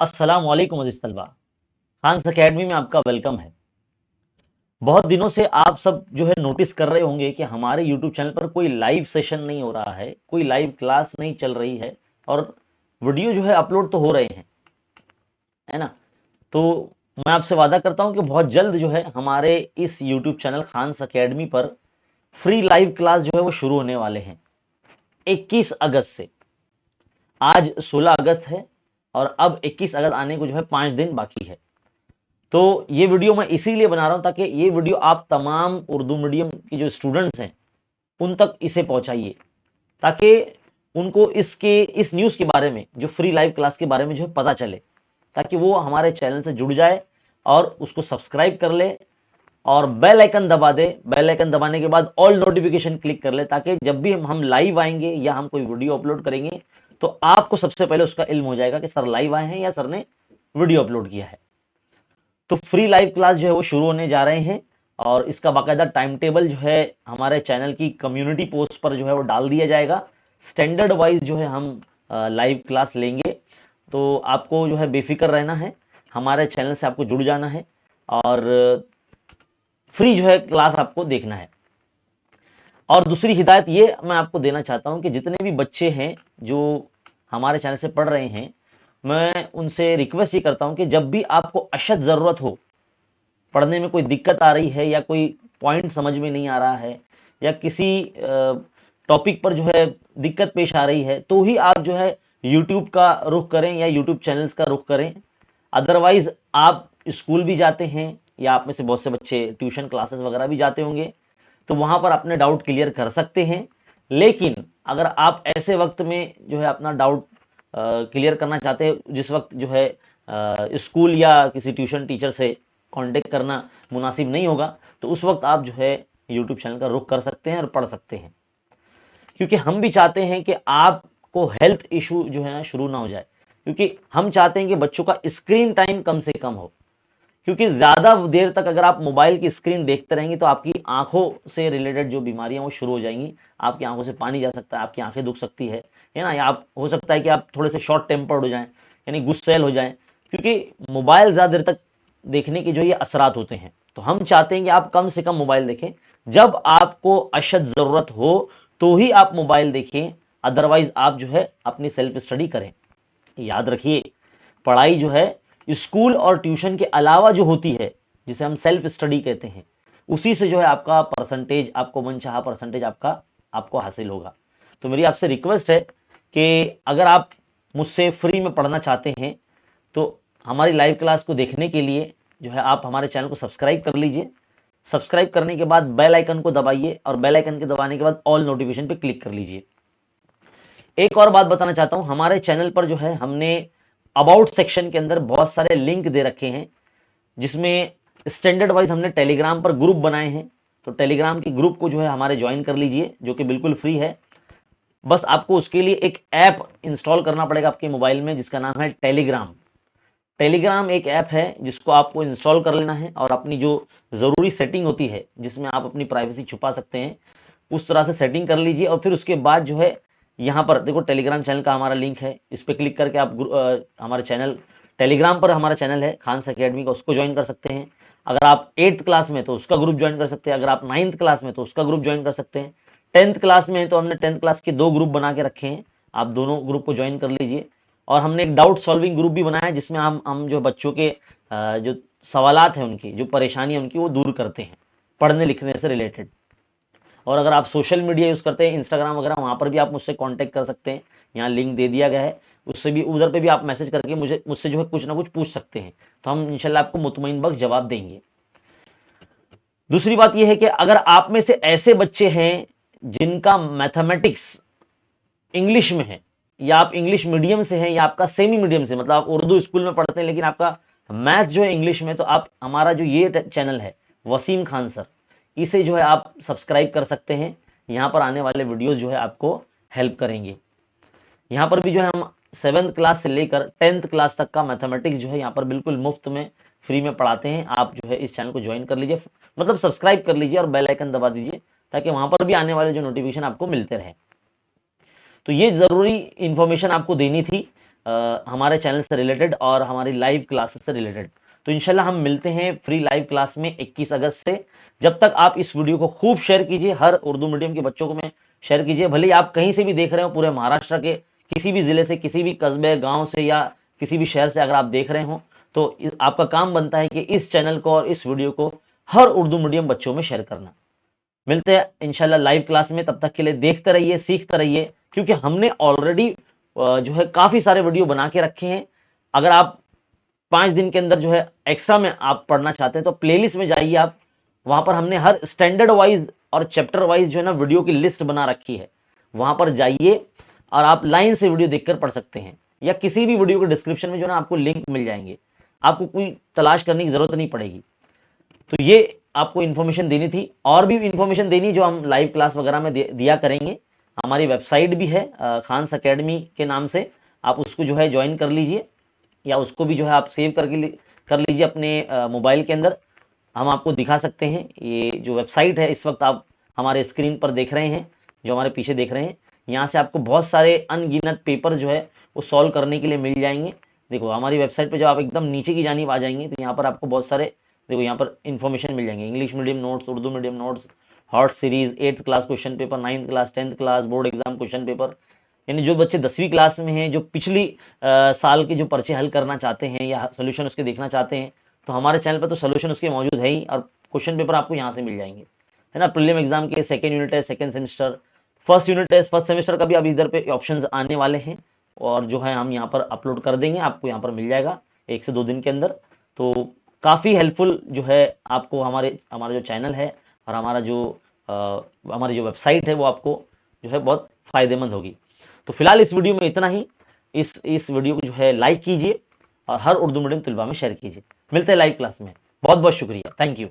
अस्सलाम वालेकुम अज़ीज़ तलबा। खान्स अकेडमी में आपका वेलकम है। बहुत दिनों से आप सब जो है नोटिस कर रहे होंगे कि हमारे यूट्यूब चैनल पर कोई लाइव सेशन नहीं हो रहा है, कोई लाइव क्लास नहीं चल रही है और वीडियो जो है अपलोड तो हो रहे हैं, है ना? तो मैं आपसे वादा करता हूं कि बहुत जल्द जो है हमारे इस यूट्यूब चैनल खान्स अकेडमी पर फ्री लाइव क्लास जो है वो शुरू होने वाले हैं 21 अगस्त से। आज 16 अगस्त है और अब 21 अगस्त आने को जो है 5 दिन बाकी है। तो ये वीडियो मैं इसीलिए बना रहा हूं ताकि ये वीडियो आप तमाम उर्दू मीडियम के जो स्टूडेंट्स हैं उन तक इसे पहुंचाइए, ताकि उनको इसके इस न्यूज़ के बारे में, जो फ्री लाइव क्लास के बारे में जो है पता चले, ताकि वो हमारे चैनल से जुड़ जाए और उसको सब्सक्राइब कर ले और बेल आइकन दबा दे। बेल आइकन दबाने के बाद ऑल नोटिफिकेशन क्लिक कर ले, ताकि जब भी हम लाइव आएंगे या हम कोई वीडियो अपलोड करेंगे तो आपको सबसे पहले उसका इल्म हो जाएगा कि सर लाइव आए हैं या सर ने वीडियो अपलोड किया है। तो फ्री लाइव क्लास जो है वो शुरू होने जा रहे हैं और इसका बाकायदा टाइम टेबल जो है हमारे चैनल की कम्युनिटी पोस्ट पर जो है वो डाल दिया जाएगा। स्टैंडर्ड वाइज जो है हम लाइव क्लास लेंगे, तो आपको जो है बेफिक्र रहना है, हमारे चैनल से आपको जुड़ जाना है और फ्री जो है क्लास आपको देखना है। और दूसरी हिदायत ये मैं आपको देना चाहता हूं कि जितने भी बच्चे हैं जो हमारे चैनल से पढ़ रहे हैं, मैं उनसे रिक्वेस्ट ये करता हूं कि जब भी आपको अशद ज़रूरत हो, पढ़ने में कोई दिक्कत आ रही है या कोई पॉइंट समझ में नहीं आ रहा है या किसी टॉपिक पर जो है दिक्कत पेश आ रही है, तो ही आप जो है यूट्यूब का रुख करें या यूट्यूब चैनल्स का रुख करें। अदरवाइज आप स्कूल भी जाते हैं या आप में से बहुत से बच्चे ट्यूशन क्लासेस वगैरह भी जाते होंगे, तो वहां पर अपने डाउट क्लियर कर सकते हैं। लेकिन अगर आप ऐसे वक्त में जो है अपना डाउट क्लियर करना चाहते हैं जिस वक्त जो है स्कूल या किसी ट्यूशन टीचर से कांटेक्ट करना मुनासिब नहीं होगा, तो उस वक्त आप जो है यूट्यूब चैनल का रुख कर सकते हैं और पढ़ सकते हैं, क्योंकि हम भी चाहते हैं कि आपको हेल्थ इशू जो है ना शुरू ना हो जाए, क्योंकि हम चाहते हैं कि बच्चों का स्क्रीन टाइम कम से कम हो। क्योंकि ज्यादा देर तक अगर आप मोबाइल की स्क्रीन देखते रहेंगे तो आपकी आंखों से रिलेटेड जो बीमारियां वो शुरू हो जाएंगी। आपकी आंखों से पानी जा सकता है, आपकी आंखें दुख सकती है ना, या आप हो सकता है कि आप थोड़े से शॉर्ट टेम्पर्ड हो जाएं, यानी गुस्सैल हो जाएं, क्योंकि मोबाइल ज्यादा देर तक देखने के जो ये असरात होते हैं। तो हम चाहते हैं कि आप कम से कम मोबाइल देखें, जब आपको अशद जरूरत हो तो ही आप मोबाइल देखें, अदरवाइज आप जो है अपनी सेल्फ स्टडी करें। याद रखिए, पढ़ाई जो है स्कूल और ट्यूशन के अलावा जो होती है, जिसे हम सेल्फ स्टडी कहते हैं, उसी से जो है आपका परसेंटेज, आपको मनचाहा परसेंटेज आपको हासिल होगा। तो मेरी आपसे रिक्वेस्ट है कि अगर आप मुझसे फ्री में पढ़ना चाहते हैं तो हमारी लाइव क्लास को देखने के लिए जो है आप हमारे चैनल को सब्सक्राइब कर लीजिए। सब्सक्राइब करने के बाद बेल आइकन को दबाइए और बेल आइकन के दबाने के बाद ऑल नोटिफिकेशन पे क्लिक कर लीजिए। एक और बात बताना चाहता हूं, हमारे चैनल पर जो है हमने अबाउट सेक्शन के अंदर बहुत सारे लिंक दे रखे हैं, जिसमें स्टैंडर्ड वाइज हमने टेलीग्राम पर ग्रुप बनाए हैं। तो टेलीग्राम के ग्रुप को जो है हमारे ज्वाइन कर लीजिए, जो कि बिल्कुल फ्री है। बस आपको उसके लिए एक ऐप इंस्टॉल करना पड़ेगा आपके मोबाइल में, जिसका नाम है टेलीग्राम। टेलीग्राम एक ऐप है जिसको आपको इंस्टॉल कर लेना है और अपनी जो ज़रूरी सेटिंग होती है, जिसमें आप अपनी प्राइवेसी छुपा सकते हैं, उस तरह से सेटिंग कर लीजिए। और फिर उसके बाद जो है यहाँ पर देखो टेलीग्राम चैनल का हमारा लिंक है, इस पर क्लिक करके आप हमारे चैनल, टेलीग्राम पर हमारा चैनल है खान्स अकेडमी का, उसको ज्वाइन कर सकते हैं। अगर आप 8th क्लास में तो उसका ग्रुप ज्वाइन कर सकते हैं, अगर आप 9th क्लास में तो उसका ग्रुप ज्वाइन कर सकते हैं, 10th क्लास में तो हमने 10th क्लास के 2 ग्रुप बना के रखे हैं, आप दोनों ग्रुप को ज्वाइन कर लीजिए। और हमने एक डाउट सॉल्विंग ग्रुप भी बनाया है, जिसमें हम जो बच्चों के जो सवालात हैं, उनकी जो परेशानी है उनकी, वो दूर करते हैं पढ़ने लिखने से रिलेटेड। और अगर आप सोशल मीडिया यूज़ करते हैं, इंस्टाग्राम वगैरह, वहाँ पर भी आप मुझसे कांटेक्ट कर सकते हैं, यहाँ लिंक दे दिया गया है, उससे भी, उधर पे भी आप मैसेज करके मुझसे जो है कुछ ना कुछ पूछ सकते हैं, तो हम इंशाल्लाह आपको मुतमईन बख्श जवाब देंगे। दूसरी बात यह है कि अगर आप में से ऐसे बच्चे हैं जिनका मैथमेटिक्स इंग्लिश में है, या आप इंग्लिश मीडियम से हैं, या आपका सेमी मीडियम से, मतलब आप उर्दू स्कूल में पढ़ते हैं लेकिन आपका मैथ जो है इंग्लिश में, तो आप हमारा जो ये चैनल है वसीम खान सर, इसे जो है आप सब्सक्राइब कर सकते हैं। यहाँ पर आने वाले वीडियोस जो है आपको हेल्प करेंगे। यहाँ पर भी जो है हम 7th क्लास से लेकर 10th क्लास तक का मैथमेटिक्स जो है यहाँ पर बिल्कुल मुफ्त में फ्री में पढ़ाते हैं। आप जो है इस चैनल को ज्वाइन कर लीजिए, मतलब सब्सक्राइब कर लीजिए और बेल आइकन दबा दीजिए, ताकि वहां पर भी आने वाले जो नोटिफिकेशन आपको मिलते रहे। तो ये जरूरी इंफॉर्मेशन आपको देनी थी। हमारे चैनल से रिलेटेड और हमारी लाइव क्लासेस से रिलेटेड। तो इंशाल्लाह हम मिलते हैं फ्री लाइव क्लास में 21 अगस्त से। जब तक आप इस वीडियो को खूब शेयर कीजिए, हर उर्दू मीडियम के बच्चों को में शेयर कीजिए, भले ही आप कहीं से भी देख रहे हो, पूरे महाराष्ट्र के किसी भी जिले से, किसी भी कस्बे गांव से या किसी भी शहर से अगर आप देख रहे हो, तो आपका काम बनता है कि इस चैनल को और इस वीडियो को हर उर्दू मीडियम बच्चों में शेयर करना। मिलते हैं इंशाल्लाह लाइव क्लास में, तब तक के लिए देखते रहिए, सीखते रहिए, क्योंकि हमने ऑलरेडी जो है काफी सारे वीडियो बना के रखे हैं। अगर आप 5 दिन के अंदर जो है एक्स्ट्रा में आप पढ़ना चाहते हैं तो प्लेलिस्ट में जाइए आप, वहां पर हमने हर स्टैंडर्ड वाइज और चैप्टर वाइज जो है ना वीडियो की लिस्ट बना रखी है। वहां पर जाइए और आप लाइन से वीडियो देखकर पढ़ सकते हैं, या किसी भी वीडियो के डिस्क्रिप्शन में जो है ना आपको लिंक मिल जाएंगे, आपको कोई तलाश करने की जरूरत नहीं पड़ेगी। तो ये आपको इन्फॉर्मेशन देनी थी, और भी इन्फॉर्मेशन देनी जो हम लाइव क्लास वगैरह में दिया करेंगे। हमारी वेबसाइट भी है खान्स अकेडमी के नाम से, आप उसको जो है ज्वाइन कर लीजिए, या उसको भी जो है आप सेव कर लीजिए अपने मोबाइल के अंदर। हम आपको दिखा सकते हैं ये जो वेबसाइट है, इस वक्त आप हमारे स्क्रीन पर देख रहे हैं, जो हमारे पीछे देख रहे हैं। यहाँ से आपको बहुत सारे अनगिनत पेपर जो है वो सॉल्व करने के लिए मिल जाएंगे। देखो हमारी वेबसाइट पे जब आप एकदम नीचे की जानिब आ जाएंगे तो यहाँ पर आपको बहुत सारे, देखो यहाँ पर इन्फॉर्मेशन मिल जाएंगे, English medium notes, Urdu medium notes, hot series, 8th class question paper, 9th class, 10th class board exam question paper. यानी जो बच्चे 10वीं क्लास में हैं, जो पिछली साल के जो पर्चे हल करना चाहते हैं या सोल्यूशन उसके देखना चाहते हैं, तो हमारे चैनल पर तो सोल्यूशन उसके मौजूद है ही, और क्वेश्चन पेपर आपको यहाँ से मिल जाएंगे, है ना। प्रीलिम एग्जाम के second unit test, second semester, first unit test, first semester का भी अब इधर पे ऑप्शंस आने वाले हैं, और जो है हम यहाँ पर अपलोड कर देंगे, आपको यहाँ पर मिल जाएगा 1 से 2 दिन के अंदर। तो काफ़ी हेल्पफुल जो है आपको हमारा जो चैनल है और हमारी जो वेबसाइट है वो आपको जो है बहुत फायदेमंद होगी। तो फिलहाल इस वीडियो में इतना ही। इस वीडियो को जो है लाइक कीजिए और हर उर्दू मीडियम तलबा में शेयर कीजिए। मिलते हैं लाइव क्लास में। बहुत बहुत शुक्रिया, थैंक यू।